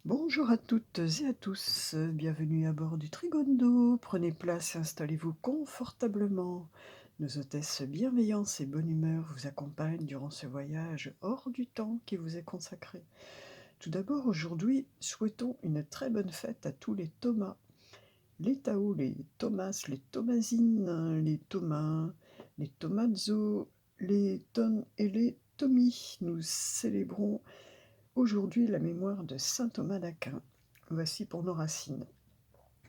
Bonjour à toutes et à tous, bienvenue à bord du Trigondo. Prenez place et installez-vous confortablement. Nos hôtesses bienveillance et bonne humeur vous accompagnent durant ce voyage hors du temps qui vous est consacré. Tout d'abord, aujourd'hui, souhaitons une très bonne fête à tous les Thomas. Les Tao, les Thomas, les Thomasines, les Thomas, les Tomazzo, les Tom et les Tommy. Nous célébrons aujourd'hui la mémoire de saint Thomas d'Aquin. Voici pour nos racines.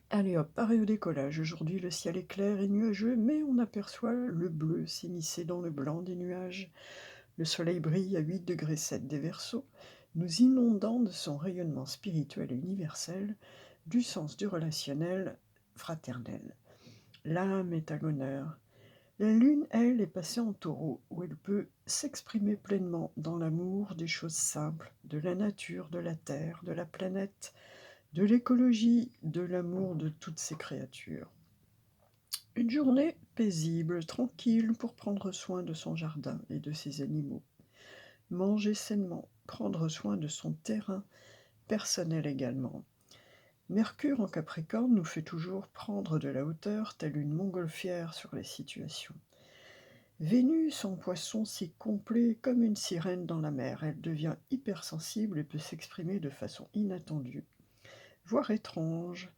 Allez hop, pareil au décollage. Aujourd'hui, le ciel est clair et nuageux, mais on aperçoit le bleu s'immiscer dans le blanc des nuages. Le soleil brille à 8 degrés 7 des Verseaux, nous inondant de son rayonnement spirituel et universel, du sens du relationnel fraternel. L'âme est à l'honneur. La lune, elle, est passée en taureau, où elle peut s'exprimer pleinement dans l'amour des choses simples, de la nature, de la terre, de la planète, de l'écologie, de l'amour de toutes ces créatures. Une journée paisible, tranquille, pour prendre soin de son jardin et de ses animaux. Manger sainement, prendre soin de son terrain, personnel également. Mercure en Capricorne nous fait toujours prendre de la hauteur, telle une montgolfière sur les situations. Vénus en Poisson s'y complaît comme une sirène dans la mer. Elle devient hypersensible et peut s'exprimer de façon inattendue, voire étrange.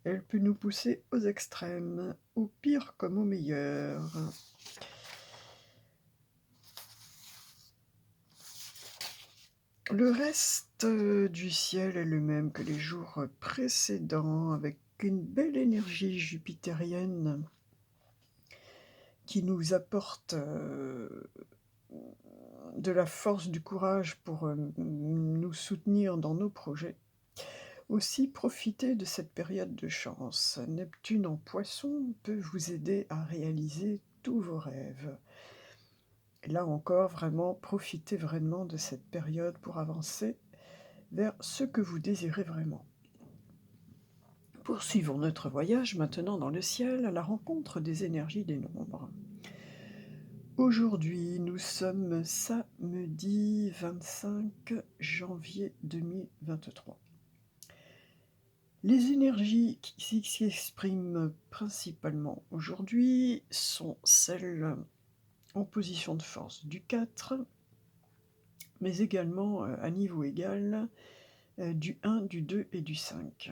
Elle peut nous pousser aux extrêmes, au pire comme au meilleur. Le reste du ciel est le même que les jours précédents, avec une belle énergie jupitérienne qui nous apporte de la force, du courage pour nous soutenir dans nos projets. Aussi, profitez de cette période de chance. Neptune en Poisson peut vous aider à réaliser tous vos rêves. Et là encore, vraiment, profitez vraiment de cette période pour avancer vers ce que vous désirez vraiment. Poursuivons notre voyage maintenant dans le ciel à la rencontre des énergies des nombres. Aujourd'hui, nous sommes samedi 25 janvier 2023. Les énergies qui s'expriment principalement aujourd'hui sont celles en position de force du 4, mais également à niveau égal du 1, du 2 et du 5.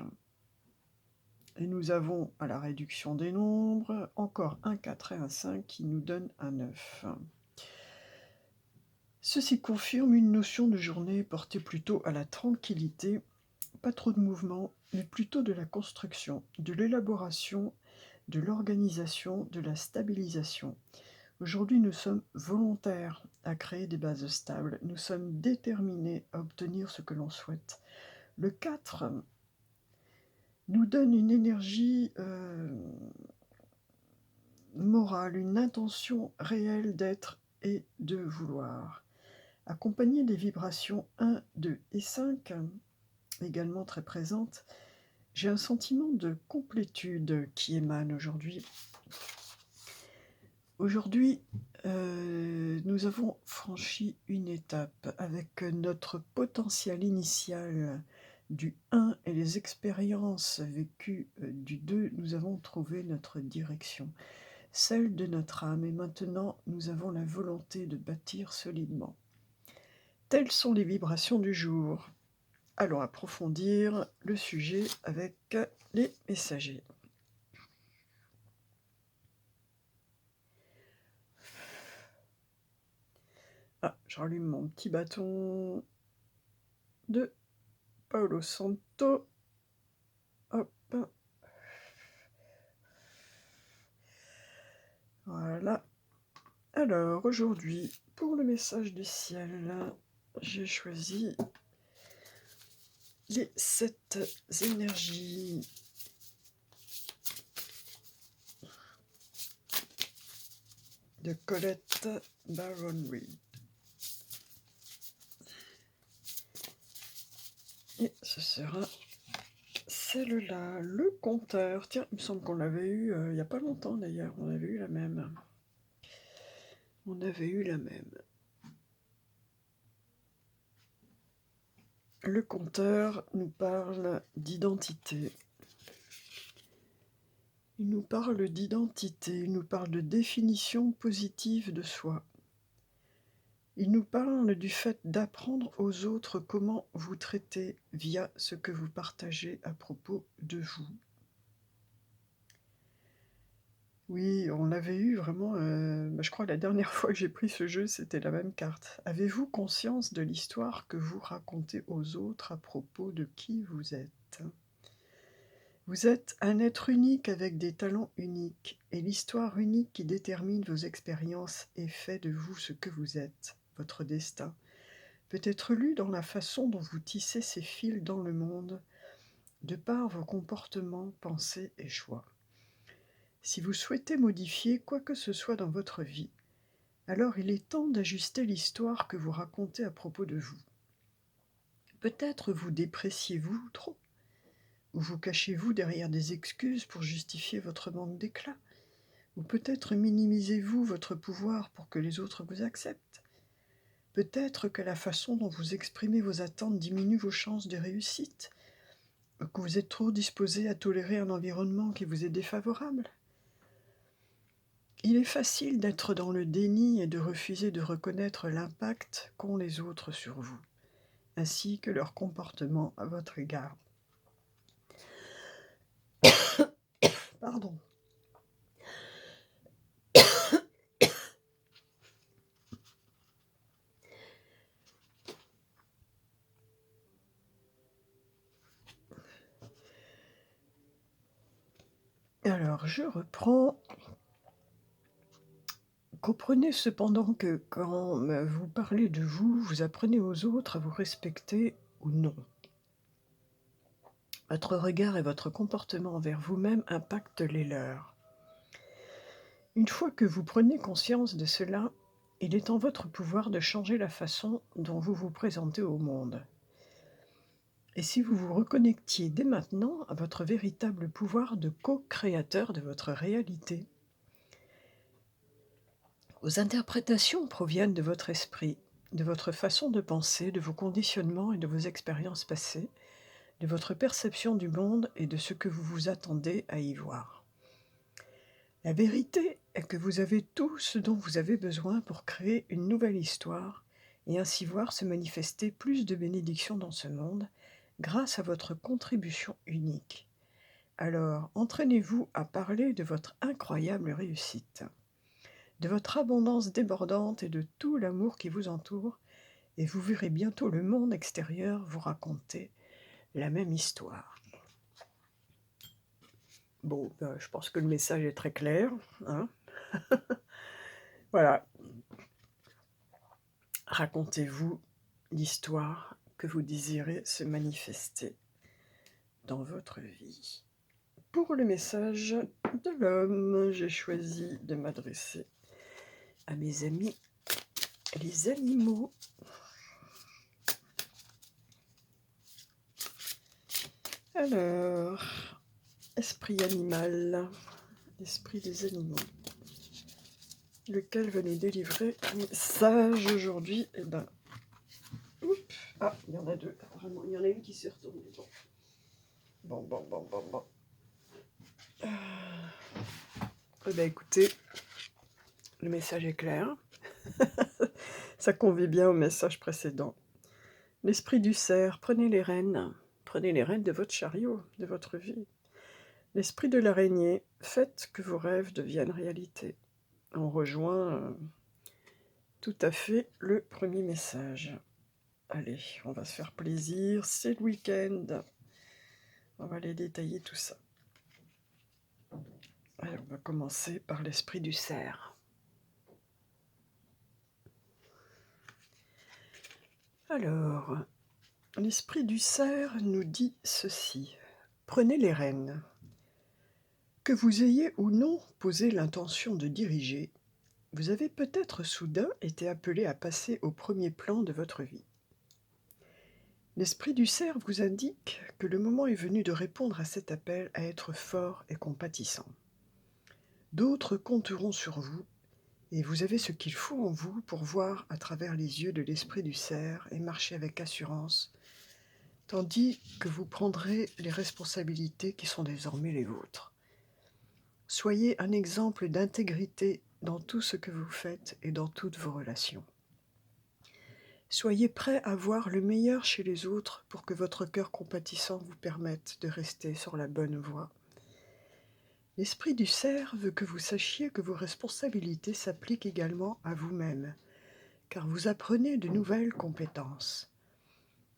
Et nous avons à la réduction des nombres encore un 4 et un 5 qui nous donnent un 9. Ceci confirme une notion de journée portée plutôt à la tranquillité, pas trop de mouvement, mais plutôt de la construction, de l'élaboration, de l'organisation, de la stabilisation. Aujourd'hui, nous sommes volontaires à créer des bases stables, nous sommes déterminés à obtenir ce que l'on souhaite. Le 4 nous donne une énergie morale, une intention réelle d'être et de vouloir. Accompagné des vibrations 1, 2 et 5, également très présentes, j'ai un sentiment de complétude qui émane aujourd'hui. Aujourd'hui, nous avons franchi une étape avec notre potentiel initial du 1 et les expériences vécues du 2, nous avons trouvé notre direction, celle de notre âme, et maintenant nous avons la volonté de bâtir solidement. Telles sont les vibrations du jour. Allons approfondir le sujet avec les messagers. Ah, je rallume mon petit bâton de Paolo Santo. Hop. Voilà. Alors, aujourd'hui, pour le message du ciel, j'ai choisi les 7 énergies de Colette Baron Reid. Et ce sera celle-là, le compteur. Tiens, il me semble qu'on l'avait eu il n'y a pas longtemps d'ailleurs, on avait eu la même. On avait eu la même. Le conteur nous parle d'identité. Il nous parle d'identité, il nous parle de définition positive de soi. Il nous parle du fait d'apprendre aux autres comment vous traiter via ce que vous partagez à propos de vous. Oui, on l'avait eu vraiment, je crois la dernière fois que j'ai pris ce jeu, c'était la même carte. Avez-vous conscience de l'histoire que vous racontez aux autres à propos de qui vous êtes ? Vous êtes un être unique avec des talents uniques, et l'histoire unique qui détermine vos expériences et fait de vous ce que vous êtes, votre destin, peut être lue dans la façon dont vous tissez ces fils dans le monde, de par vos comportements, pensées et choix. Si vous souhaitez modifier quoi que ce soit dans votre vie, alors il est temps d'ajuster l'histoire que vous racontez à propos de vous. Peut-être vous dépréciez-vous trop, ou vous cachez-vous derrière des excuses pour justifier votre manque d'éclat, ou peut-être minimisez-vous votre pouvoir pour que les autres vous acceptent. Peut-être que la façon dont vous exprimez vos attentes diminue vos chances de réussite, ou que vous êtes trop disposé à tolérer un environnement qui vous est défavorable. Il est facile d'être dans le déni et de refuser de reconnaître l'impact qu'ont les autres sur vous, ainsi que leur comportement à votre égard. Pardon. Alors, je reprends. Comprenez cependant que quand vous parlez de vous, vous apprenez aux autres à vous respecter ou non. Votre regard et votre comportement envers vous-même impactent les leurs. Une fois que vous prenez conscience de cela, il est en votre pouvoir de changer la façon dont vous vous présentez au monde. Et si vous vous reconnectiez dès maintenant à votre véritable pouvoir de co-créateur de votre réalité, vos interprétations proviennent de votre esprit, de votre façon de penser, de vos conditionnements et de vos expériences passées, de votre perception du monde et de ce que vous vous attendez à y voir. La vérité est que vous avez tout ce dont vous avez besoin pour créer une nouvelle histoire et ainsi voir se manifester plus de bénédictions dans ce monde grâce à votre contribution unique. Alors, entraînez-vous à parler de votre incroyable réussite, de votre abondance débordante et de tout l'amour qui vous entoure, et vous verrez bientôt le monde extérieur vous raconter la même histoire. Bon, je pense que le message est très clair, hein. Voilà. Racontez-vous l'histoire que vous désirez se manifester dans votre vie. Pour le message de l'homme, j'ai choisi de m'adresser à mes amis, les animaux. Alors, esprit animal, l'esprit des animaux, lequel va nous délivrer un message aujourd'hui. Eh ben, ah, il y en a deux, apparemment, il y en a une qui s'est retournée. Bon. Eh ben, écoutez, le message est clair. Ça convient bien au message précédent. L'esprit du cerf, prenez les rênes de votre chariot, de votre vie. L'esprit de l'araignée, faites que vos rêves deviennent réalité. On rejoint tout à fait le premier message. Allez, on va se faire plaisir, c'est le week-end. On va aller détailler tout ça. Allez, on va commencer par l'esprit du cerf. Alors, l'esprit du cerf nous dit ceci. Prenez les rênes. Que vous ayez ou non posé l'intention de diriger, vous avez peut-être soudain été appelé à passer au premier plan de votre vie. L'esprit du cerf vous indique que le moment est venu de répondre à cet appel à être fort et compatissant. D'autres compteront sur vous, et vous avez ce qu'il faut en vous pour voir à travers les yeux de l'esprit du cerf et marcher avec assurance tandis que vous prendrez les responsabilités qui sont désormais les vôtres. Soyez un exemple d'intégrité dans tout ce que vous faites et dans toutes vos relations. Soyez prêt à voir le meilleur chez les autres pour que votre cœur compatissant vous permette de rester sur la bonne voie. L'esprit du cerf veut que vous sachiez que vos responsabilités s'appliquent également à vous-même, car vous apprenez de nouvelles compétences.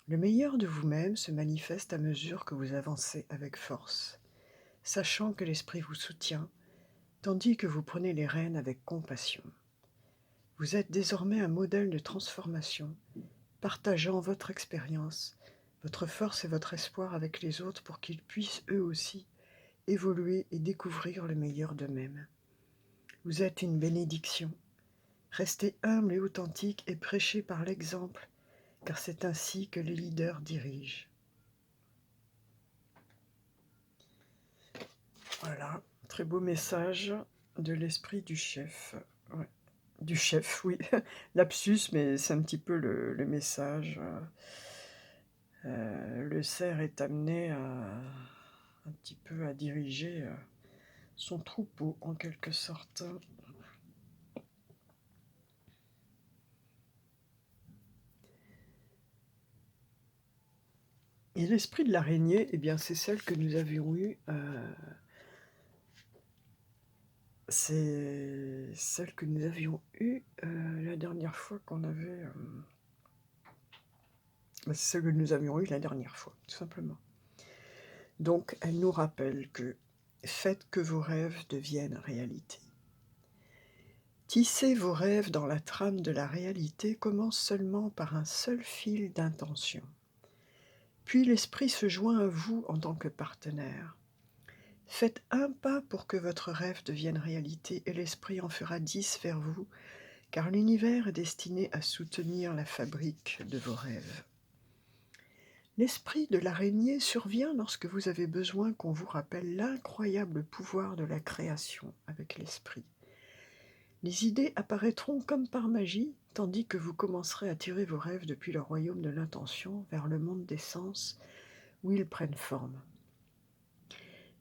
Le meilleur de vous-même se manifeste à mesure que vous avancez avec force, sachant que l'esprit vous soutient, tandis que vous prenez les rênes avec compassion. Vous êtes désormais un modèle de transformation, partageant votre expérience, votre force et votre espoir avec les autres pour qu'ils puissent eux aussi évoluer et découvrir le meilleur d'eux-mêmes. Vous êtes une bénédiction. Restez humble et authentique et prêchez par l'exemple, car c'est ainsi que les leaders dirigent. Voilà, très beau message de l'esprit du chef. Ouais. Du chef, oui. Lapsus, mais c'est un petit peu le message. Le cerf est amené un petit peu à diriger son troupeau, en quelque sorte. Et l'esprit de l'araignée, eh bien, c'est celle que nous avions eue. C'est celle que nous avions eue la dernière fois qu'on avait. C'est celle que nous avions eue la dernière fois, tout simplement. Donc, elle nous rappelle que faites que vos rêves deviennent réalité. Tisser vos rêves dans la trame de la réalité commence seulement par un seul fil d'intention. Puis l'esprit se joint à vous en tant que partenaire. Faites un pas pour que votre rêve devienne réalité et l'esprit en fera 10 vers vous, car l'univers est destiné à soutenir la fabrique de vos rêves. L'esprit de l'araignée survient lorsque vous avez besoin qu'on vous rappelle l'incroyable pouvoir de la création avec l'esprit. Les idées apparaîtront comme par magie, tandis que vous commencerez à tirer vos rêves depuis le royaume de l'intention vers le monde des sens, où ils prennent forme.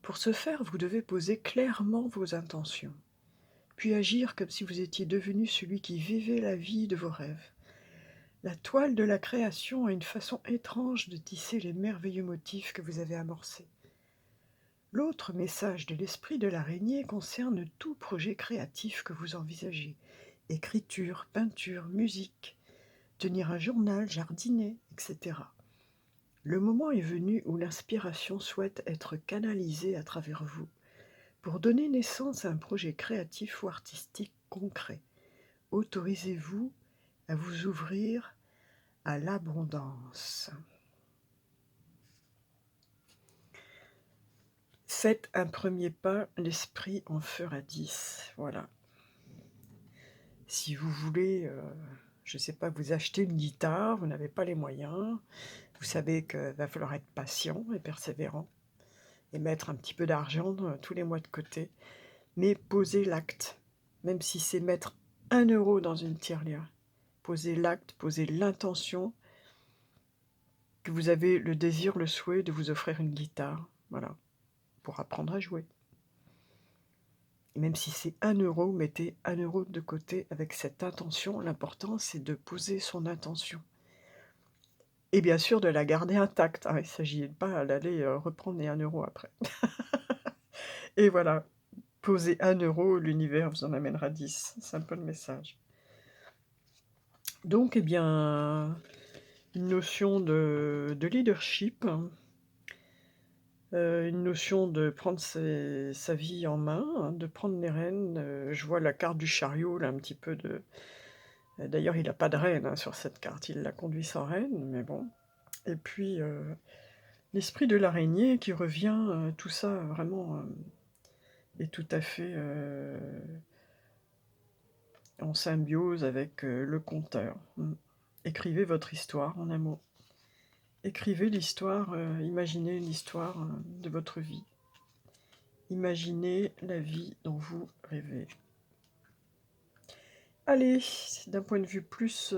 Pour ce faire, vous devez poser clairement vos intentions, puis agir comme si vous étiez devenu celui qui vivait la vie de vos rêves. La toile de la création a une façon étrange de tisser les merveilleux motifs que vous avez amorcés. L'autre message de l'esprit de l'araignée concerne tout projet créatif que vous envisagez. Écriture, peinture, musique, tenir un journal, jardiner, etc. Le moment est venu où l'inspiration souhaite être canalisée à travers vous pour donner naissance à un projet créatif ou artistique concret. Autorisez-vous à vous ouvrir à l'abondance. Faites un premier pas, l'esprit en fera 10. Voilà. Si vous voulez, je ne sais pas, vous acheter une guitare, vous n'avez pas les moyens, vous savez qu'il va falloir être patient et persévérant et mettre un petit peu d'argent tous les mois de côté, mais posez l'acte, même si c'est mettre 1 euro dans une tirelire. Posez l'acte, posez l'intention que vous avez le désir, le souhait de vous offrir une guitare, voilà, pour apprendre à jouer. Et même si c'est 1 euro, mettez 1 euro de côté avec cette intention. L'important, c'est de poser son intention. Et bien sûr, de la garder intacte. Il ne s'agit pas d'aller reprendre les 1 euro après. Et voilà, posez 1 euro, l'univers vous en amènera 10. C'est un peu le message. Donc, eh bien, une notion de leadership, une notion de prendre sa vie en main, de prendre les rênes. Je vois la carte du chariot, là, un petit peu de... D'ailleurs, il n'a pas de rêne sur cette carte, il la conduit sans rêne, mais bon. Et puis, l'esprit de l'araignée qui revient, tout ça, vraiment, est tout à fait en symbiose avec le conteur. Écrivez votre histoire en un mot. Écrivez l'histoire, imaginez l'histoire de votre vie. Imaginez la vie dont vous rêvez. Allez, d'un point de vue plus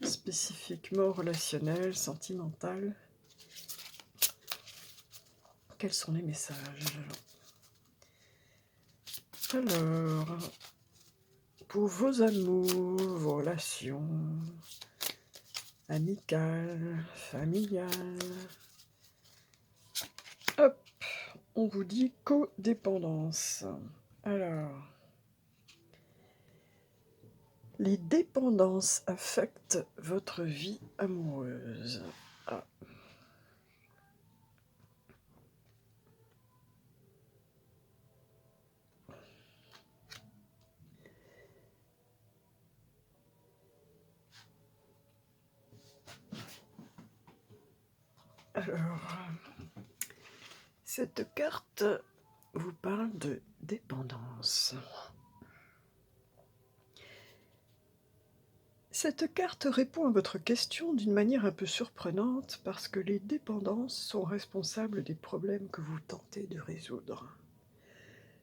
spécifiquement relationnel, sentimental. Quels sont les messages? Alors, pour vos amours, vos relations amicales, familiales, hop, on vous dit codépendance. Alors, les dépendances affectent votre vie amoureuse. Ah. Alors, cette carte vous parle de dépendance. Cette carte répond à votre question d'une manière un peu surprenante parce que les dépendances sont responsables des problèmes que vous tentez de résoudre.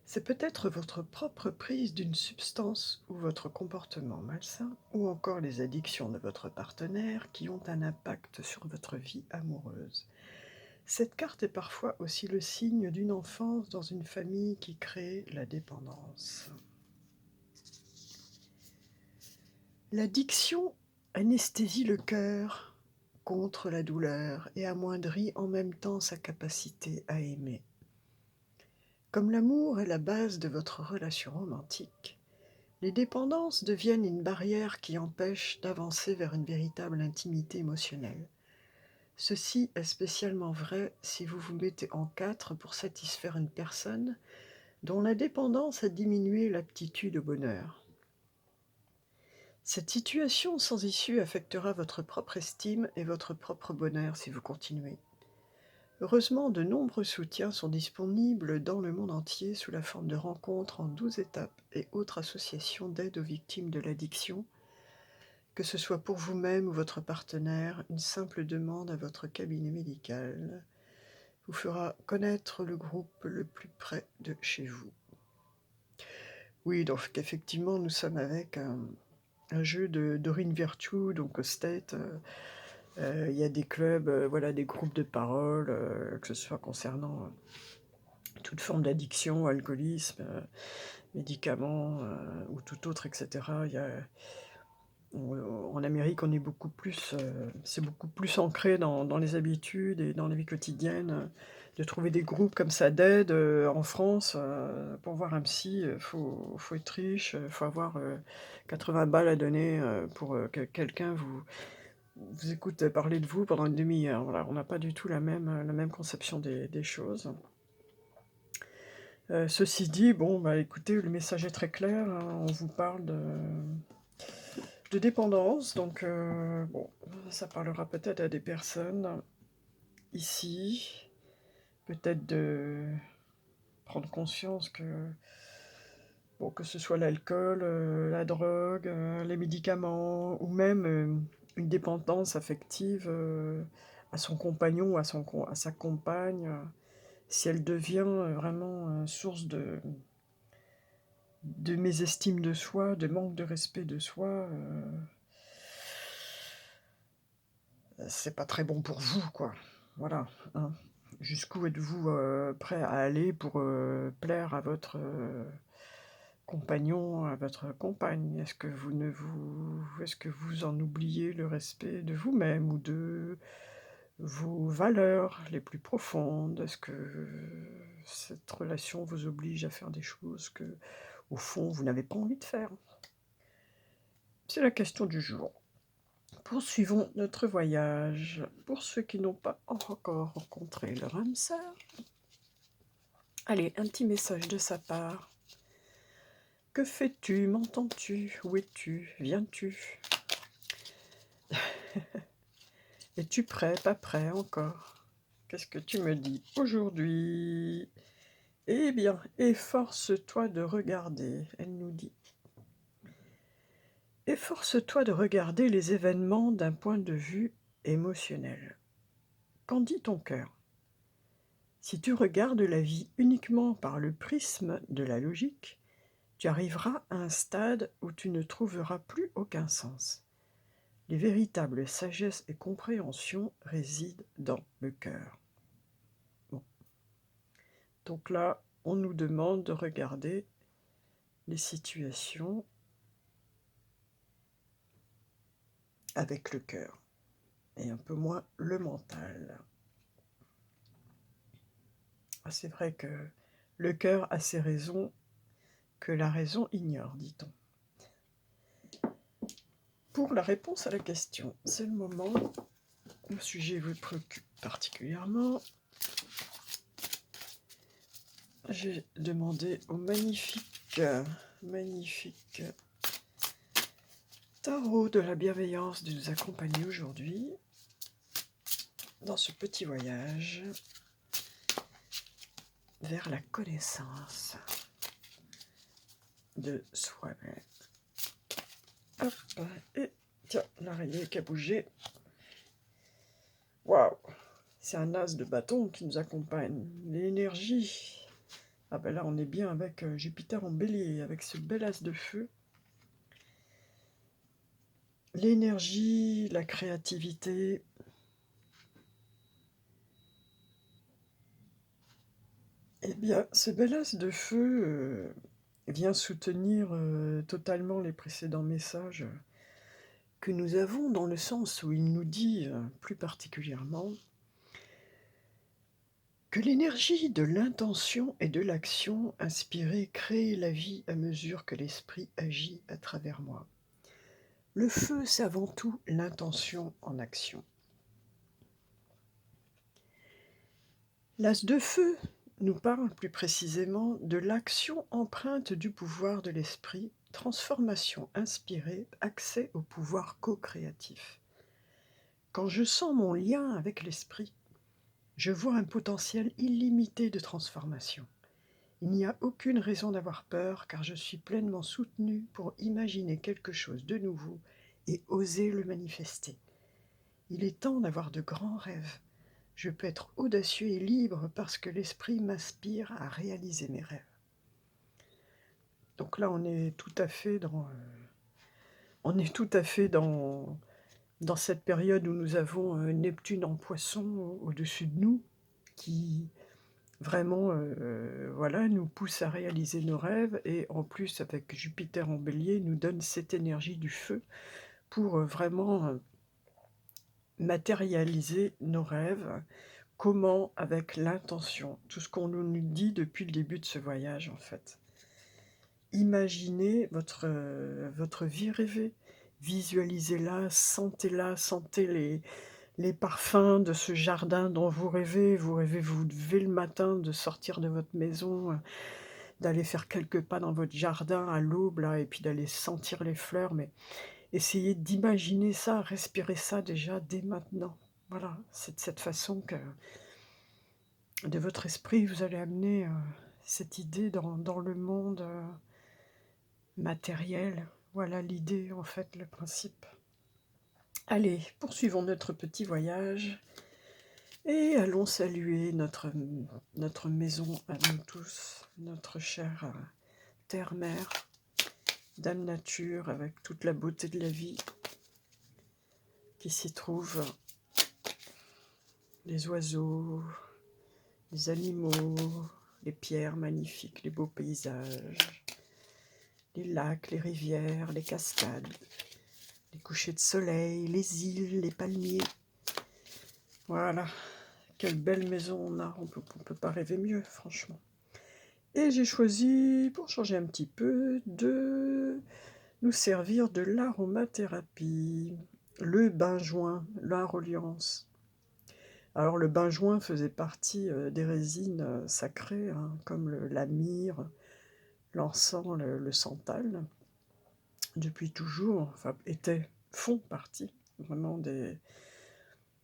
C'est peut-être votre propre prise d'une substance ou votre comportement malsain ou encore les addictions de votre partenaire qui ont un impact sur votre vie amoureuse. Cette carte est parfois aussi le signe d'une enfance dans une famille qui crée la dépendance. L'addiction anesthésie le cœur contre la douleur et amoindrit en même temps sa capacité à aimer. Comme l'amour est la base de votre relation romantique, les dépendances deviennent une barrière qui empêche d'avancer vers une véritable intimité émotionnelle. Ceci est spécialement vrai si vous vous mettez en quatre pour satisfaire une personne dont la dépendance a diminué l'aptitude au bonheur. Cette situation sans issue affectera votre propre estime et votre propre bonheur si vous continuez. Heureusement, de nombreux soutiens sont disponibles dans le monde entier sous la forme de rencontres en 12 étapes et autres associations d'aide aux victimes de l'addiction. Que ce soit pour vous-même ou votre partenaire, une simple demande à votre cabinet médical vous fera connaître le groupe le plus près de chez vous. Oui, donc effectivement, nous sommes avec un jeu de Doreen Virtue, donc au State. Il y a des clubs, voilà, des groupes de parole, que ce soit concernant toute forme d'addiction, alcoolisme, médicaments ou tout autre, etc. En Amérique, on est beaucoup plus, c'est beaucoup plus ancré dans les habitudes et dans la vie quotidienne. De trouver des groupes comme ça d'aide en France, pour voir un psy, faut être riche, faut avoir 80 balles à donner pour que quelqu'un vous écoute parler de vous pendant une demi-heure. Voilà, on n'a pas du tout la même conception des choses. Ceci dit, bon, bah écoutez, le message est très clair, hein, on vous parle de dépendance, donc bon, ça parlera peut-être à des personnes ici, peut-être de prendre conscience que, bon, que ce soit l'alcool, la drogue, les médicaments, ou même une dépendance affective à son compagnon ou à sa compagne, si elle devient vraiment source de mésestime de soi, de manque de respect de soi, c'est pas très bon pour vous, quoi. Voilà, hein. Jusqu'où êtes-vous prêt à aller pour plaire à votre compagnon, à votre compagne? Est-ce que vous en oubliez le respect de vous-même ou de vos valeurs les plus profondes? Est-ce que cette relation vous oblige à faire des choses que, au fond, vous n'avez pas envie de faire? C'est la question du jour. Poursuivons notre voyage. Pour ceux qui n'ont pas encore rencontré leur âme sœur, allez, un petit message de sa part. Que fais-tu? M'entends-tu? Où es-tu? Viens-tu? Es-tu prêt? Pas prêt encore? Qu'est-ce que tu me dis aujourd'hui? Eh bien, efforce-toi de regarder, elle nous dit. Efforce-toi de regarder les événements d'un point de vue émotionnel. Qu'en dit ton cœur? Si tu regardes la vie uniquement par le prisme de la logique, tu arriveras à un stade où tu ne trouveras plus aucun sens. Les véritables sagesse et compréhension résident dans le cœur. Bon. Donc là, on nous demande de regarder les situations avec le cœur et un peu moins le mental. Ah, c'est vrai que le cœur a ses raisons que la raison ignore, dit-on. Pour la réponse à la question, c'est le moment où le sujet vous préoccupe particulièrement. J'ai demandé au magnifique tarot de la bienveillance de nous accompagner aujourd'hui dans ce petit voyage vers la connaissance de soi-même. Hop, et tiens, l'araignée qui a bougé. Waouh! C'est un as de bâton qui nous accompagne. L'énergie. Ah ben là, on est bien avec Jupiter en bélier, avec ce bel as de feu. L'énergie, la créativité. Eh bien, ce bel as de feu vient soutenir totalement les précédents messages que nous avons, dans le sens où il nous dit, plus particulièrement, que l'énergie de l'intention et de l'action inspirée crée la vie à mesure que l'esprit agit à travers moi. Le feu, c'est avant tout l'intention en action. L'as de feu nous parle plus précisément de l'action empreinte du pouvoir de l'esprit, transformation inspirée, accès au pouvoir co-créatif. Quand je sens mon lien avec l'esprit, je vois un potentiel illimité de transformation. Il n'y a aucune raison d'avoir peur, car je suis pleinement soutenue pour imaginer quelque chose de nouveau et oser le manifester. Il est temps d'avoir de grands rêves. Je peux être audacieux et libre parce que l'esprit m'inspire à réaliser mes rêves. Donc là, on est tout à fait dans cette période où nous avons Neptune en Poisson au-dessus de nous, qui vraiment voilà, nous pousse à réaliser nos rêves, et en plus avec Jupiter en Bélier, nous donne cette énergie du feu pour vraiment matérialiser nos rêves. Comment? Avec l'intention. Tout ce qu'on nous dit depuis le début de ce voyage, en fait. Imaginez votre vie rêvée. Visualisez-la, sentez les parfums de ce jardin dont vous rêvez. Vous rêvez, vous levez le matin, de sortir de votre maison, d'aller faire quelques pas dans votre jardin à l'aube, là, et puis d'aller sentir les fleurs. Mais essayez d'imaginer ça, respirer ça déjà dès maintenant. Voilà, c'est de cette façon que de votre esprit, vous allez amener cette idée dans le monde matériel. Voilà l'idée, en fait, le principe. Allez, poursuivons notre petit voyage et allons saluer notre maison à nous tous, notre chère terre-mère, Dame Nature, avec toute la beauté de la vie qui s'y trouve, les oiseaux, les animaux, les pierres magnifiques, les beaux paysages, les lacs, les rivières, les cascades, les couchers de soleil, les îles, les palmiers. Voilà, quelle belle maison on a, on peut pas rêver mieux, franchement. Et j'ai choisi, pour changer un petit peu, de nous servir de l'aromathérapie, le benjoin, la reliance. Alors le benjoin faisait partie des résines sacrées, hein, comme la myrrhe, l'encens, le santal, depuis toujours, enfin font partie vraiment des...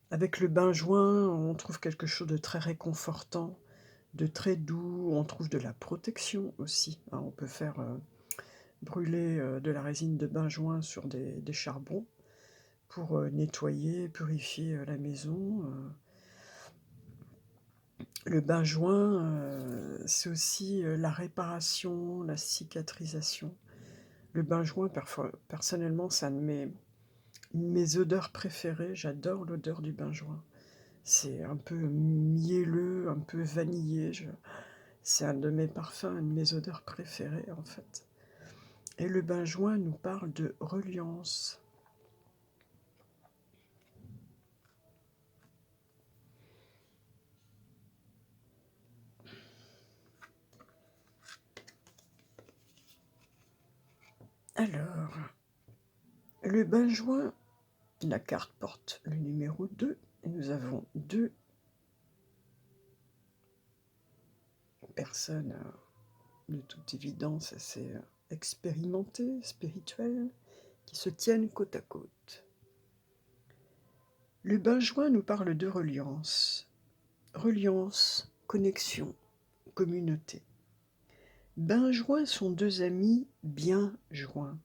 Avec le benjoin, on trouve quelque chose de très réconfortant, de très doux, on trouve de la protection aussi, hein. On peut faire brûler de la résine de benjoin sur des charbons pour nettoyer, purifier la maison. Le benjoin, c'est aussi la réparation, la cicatrisation. Le benjoin, personnellement, c'est un de Mes odeurs préférées, j'adore l'odeur du benjoin. C'est un peu mielleux, un peu vanillé. C'est un de mes parfums, une de mes odeurs préférées en fait. Et le benjoin nous parle de reliance. Alors, le benjoin, la carte porte le numéro 2, et nous avons deux personnes de toute évidence assez expérimentées, spirituelles, qui se tiennent côte à côte. Le benjoin nous parle de reliance. Reliance, connexion, communauté. Benjoin sont deux amis bien joints.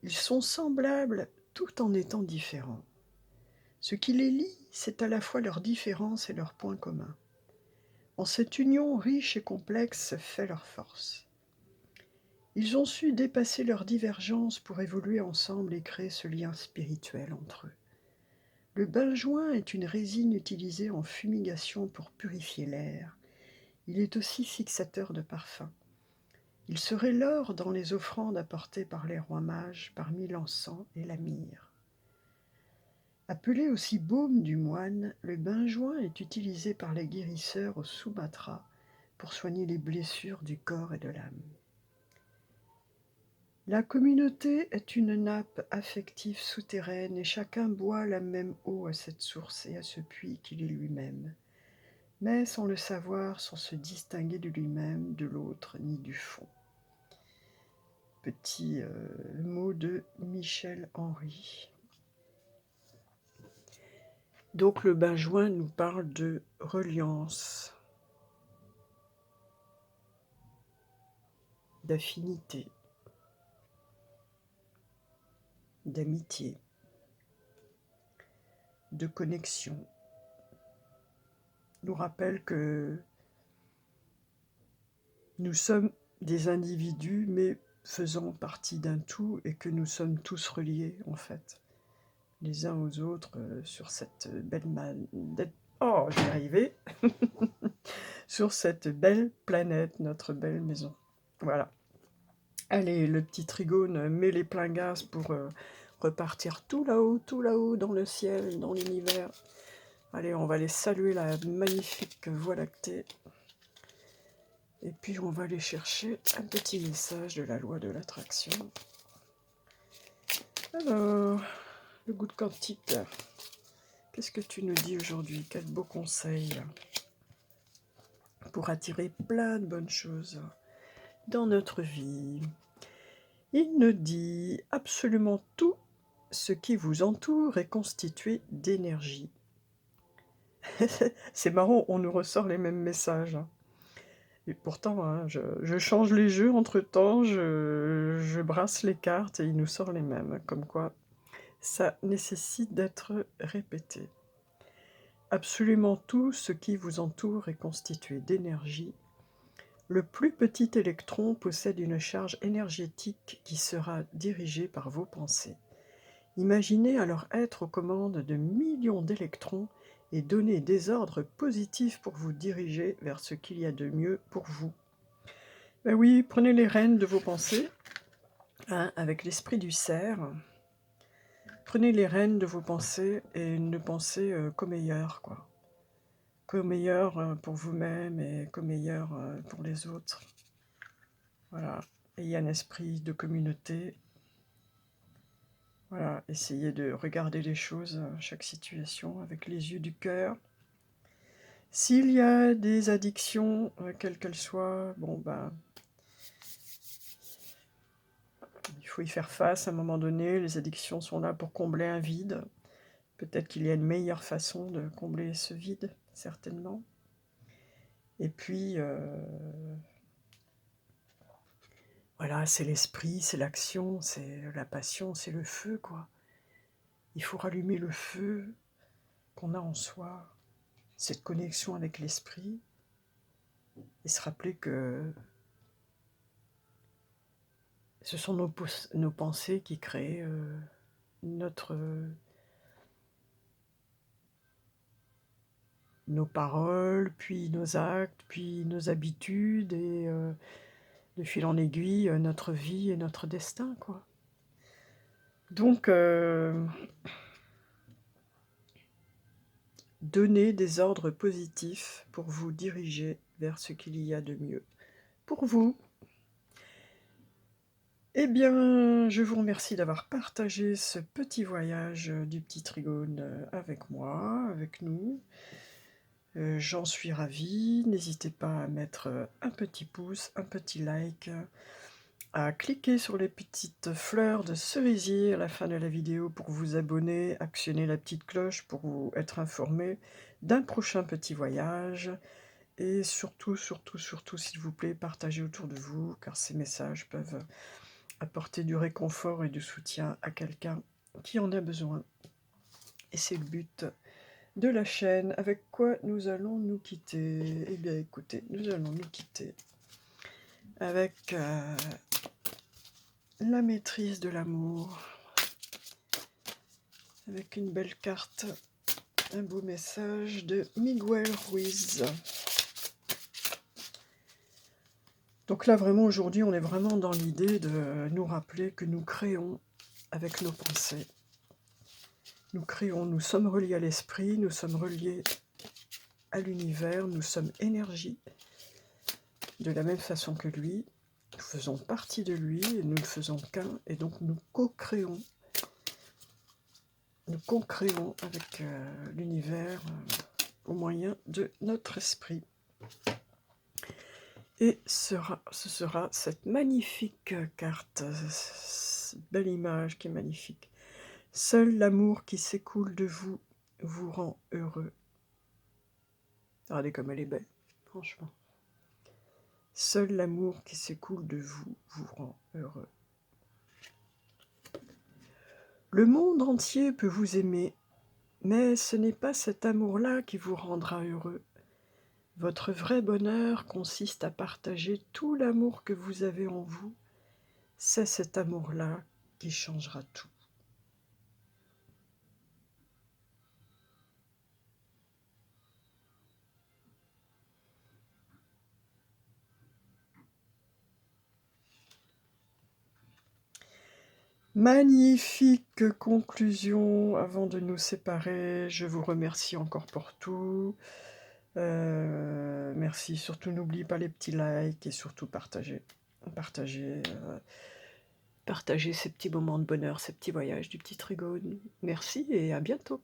Ils sont semblables tout en étant différents. Ce qui les lie, c'est à la fois leurs différences et leurs points communs. En cette union riche et complexe fait leur force. Ils ont su dépasser leurs divergences pour évoluer ensemble et créer ce lien spirituel entre eux. Le benjoin est une résine utilisée en fumigation pour purifier l'air. Il est aussi fixateur de parfums. Il serait l'or dans les offrandes apportées par les rois mages parmi l'encens et la myrrhe. Appelé aussi baume du moine, le benjoin est utilisé par les guérisseurs au Sumatra pour soigner les blessures du corps et de l'âme. La communauté est une nappe affective souterraine et chacun boit la même eau à cette source et à ce puits qu'il est lui-même, mais sans le savoir, sans se distinguer de lui-même, de l'autre, ni du fond. Petit mot de Michel Henry. Donc le benjoin nous parle de reliance, d'affinité, d'amitié, de connexion. Il nous rappelle que nous sommes des individus, mais faisant partie d'un tout, et que nous sommes tous reliés, en fait, les uns aux autres, sur cette belle oh, je vais arriver sur cette belle planète, notre belle maison. Voilà. Allez, le petit trigone met les pleins gaz pour repartir tout là-haut, dans le ciel, dans l'univers. Allez, on va aller saluer la magnifique Voie lactée. Et puis, on va aller chercher un petit message de la loi de l'attraction. Alors, le goût de quantique. Qu'est-ce que tu nous dis aujourd'hui? Quel beau conseil pour attirer plein de bonnes choses dans notre vie. Il nous dit absolument tout ce qui vous entoure est constitué d'énergie. C'est marrant, on nous ressort les mêmes messages. Et pourtant, hein, je change les jeux entre-temps, je brasse les cartes et il nous sort les mêmes. Comme quoi, ça nécessite d'être répété. Absolument tout ce qui vous entoure est constitué d'énergie. Le plus petit électron possède une charge énergétique qui sera dirigée par vos pensées. Imaginez alors être aux commandes de millions d'électrons et donner des ordres positifs pour vous diriger vers ce qu'il y a de mieux pour vous. Ben oui, prenez les rênes de vos pensées, hein, avec l'esprit du cerf. Prenez les rênes de vos pensées et ne pensez qu'au meilleur, quoi. Qu'au meilleur pour vous-même et qu'au meilleur pour les autres. Voilà, ayez un esprit de communauté. Voilà, essayez de regarder les choses, chaque situation, avec les yeux du cœur. S'il y a des addictions, quelles qu'elles soient, bon ben, il faut y faire face à un moment donné. Les addictions sont là pour combler un vide. Peut-être qu'il y a une meilleure façon de combler ce vide, certainement. Et puis, voilà, c'est l'esprit, c'est l'action, c'est la passion, c'est le feu, quoi. Il faut rallumer le feu qu'on a en soi, cette connexion avec l'esprit, et se rappeler que ce sont nos pensées qui créent nos paroles, puis nos actes, puis nos habitudes, et de fil en aiguille, notre vie et notre destin, quoi. Donc, donnez des ordres positifs pour vous diriger vers ce qu'il y a de mieux pour vous. Eh bien, je vous remercie d'avoir partagé ce petit voyage du petit Trigone avec moi, avec nous. J'en suis ravie. N'hésitez pas à mettre un petit pouce, un petit like, à cliquer sur les petites fleurs de cerisier à la fin de la vidéo pour vous abonner, actionner la petite cloche pour vous être informé d'un prochain petit voyage. Et surtout, surtout, surtout, s'il vous plaît, partagez autour de vous, car ces messages peuvent apporter du réconfort et du soutien à quelqu'un qui en a besoin. Et c'est le but de la chaîne. Avec quoi nous allons nous quitter? Eh bien, écoutez, nous allons nous quitter avec la maîtrise de l'amour, avec une belle carte, un beau message de Miguel Ruiz. Donc là, vraiment, aujourd'hui, on est vraiment dans l'idée de nous rappeler que nous créons avec nos pensées. Nous créons, nous sommes reliés à l'esprit, nous sommes reliés à l'univers, nous sommes énergie, de la même façon que lui. Nous faisons partie de lui et nous ne faisons qu'un, et donc nous co-créons. Nous co-créons avec l'univers au moyen de notre esprit. Et ce sera cette magnifique carte, cette belle image qui est magnifique. Seul l'amour qui s'écoule de vous vous rend heureux. Regardez comme elle est belle, franchement. Seul l'amour qui s'écoule de vous vous rend heureux. Le monde entier peut vous aimer, mais ce n'est pas cet amour-là qui vous rendra heureux. Votre vrai bonheur consiste à partager tout l'amour que vous avez en vous. C'est cet amour-là qui changera tout. Magnifique conclusion avant de nous séparer. Je vous remercie encore pour tout. Merci. Surtout, n'oubliez pas les petits likes et surtout partagez. Partagez ces petits moments de bonheur, ces petits voyages du petit Trigone. Merci et à bientôt.